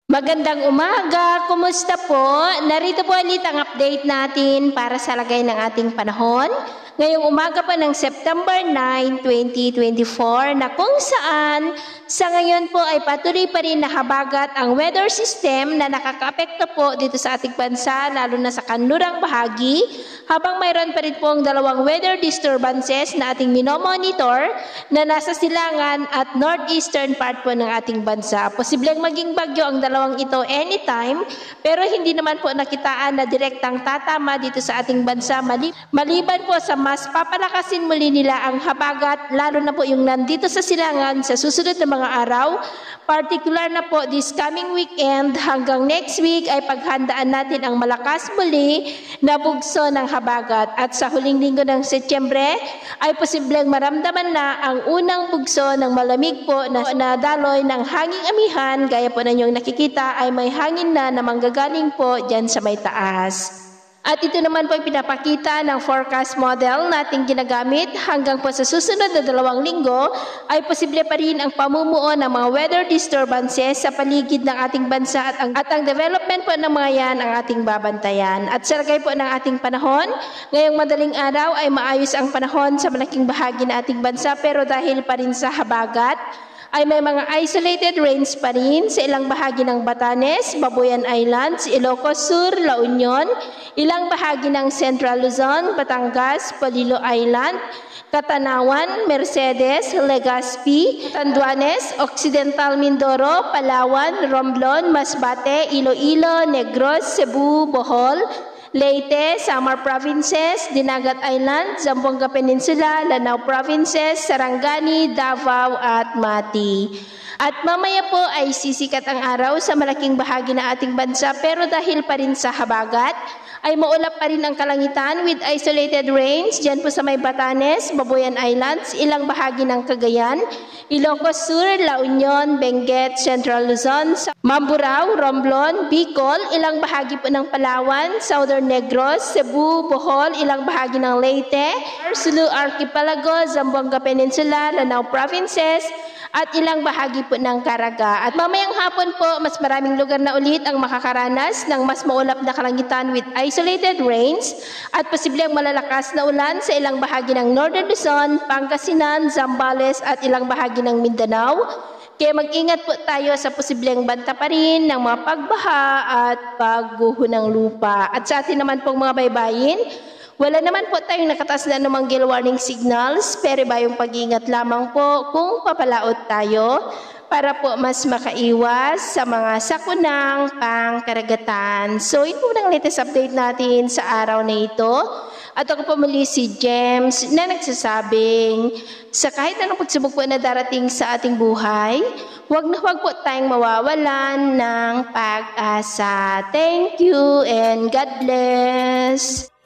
Magandang umaga! Kumusta po? Narito po ulit ang update natin para sa lagay ng ating panahon. Ngayong umaga pa ng September 9, 2024 na kung saan sa ngayon po ay patuloy pa rin nakabagat ang weather system na nakakaapekto po dito sa ating bansa lalo na sa kanlurang bahagi habang mayroon pa rin pong dalawang weather disturbances na ating minomonitor na nasa silangan at northeastern part po ng ating bansa. Posibleng maging bagyo ang dalawang ito anytime pero hindi naman po nakitaan na direktang tatama dito sa ating bansa maliban po sa mas papalakasin muli nila ang habagat lalo na po yung nandito sa silangan sa susunod na mga araw, particular na po this coming weekend hanggang next week ay paghandaan natin ang malakas muli na bugso ng habagat at sa huling linggo ng Setyembre ay posibleng maramdaman na ang unang bugso ng malamig po na daloy ng hanging amihan gaya po na yung nakikita ay may hangin na manggagaling po dyan sa may taas. At ito naman po ay pinapakita ng forecast model nating ginagamit hanggang po sa susunod na 2 linggo ay posible pa rin ang pamumuo ng mga weather disturbances sa paligid ng ating bansa at ang development po ng mga yan ang ating babantayan. At sa lagay po ng ating panahon, ngayong madaling araw ay maayos ang panahon sa malaking bahagi ng ating bansa pero dahil pa rin sa habagat, ay may mga isolated rains pa rin sa ilang bahagi ng Batanes, Babuyan Islands, Ilocos Sur, La Union, ilang bahagi ng Central Luzon, Batangas, Polillo Island, Catanawan, Mercedes, Legazpi, Tanduanes, Occidental Mindoro, Palawan, Romblon, Masbate, Iloilo, Negros, Cebu, Bohol, Leyte, Samar Provinces, Dinagat Island, Zamboanga Peninsula, Lanao Provinces, Sarangani, Davao at Mati. At mamaya po ay sisikat ang araw sa malaking bahagi ng ating bansa pero dahil pa rin sa habagat, ay maulap pa rin ang kalangitan with isolated rains dyan po sa may Batanes, Babuyan Islands, ilang bahagi ng Cagayan, Ilocos Sur, La Union, Benguet, Central Luzon, Mamburao, Romblon, Bicol, ilang bahagi po ng Palawan, Southern Negros, Cebu, Bohol, ilang bahagi ng Leyte, Sulu Archipelago, Zamboanga Peninsula, Lanao Provinces, at ilang bahagi po ng Caraga. At mamayang hapon po, mas maraming lugar na ulit ang makakaranas ng mas maulap na kalangitan with isolated rains at posibleng malalakas na ulan sa ilang bahagi ng Northern Luzon, Pangasinan, Zambales at ilang bahagi ng Mindanao. Kaya mag-ingat po tayo sa posibleng banta pa rin ng mga pagbaha at pagguho ng lupa. At sa atin naman pong mga baybayin, wala naman po tayong nakataas na anumang gale warning signals, pero bayong pag-iingat lamang po kung papalaot tayo para po mas makaiwas sa mga sakunang pangkaragatan. So ito po ang latest update natin sa araw na ito. At ako po muli si James na nagsasabing sa kahit anong pagsubok po na darating sa ating buhay, huwag na huwag po tayong mawawalan ng pag-asa. Thank you and God bless!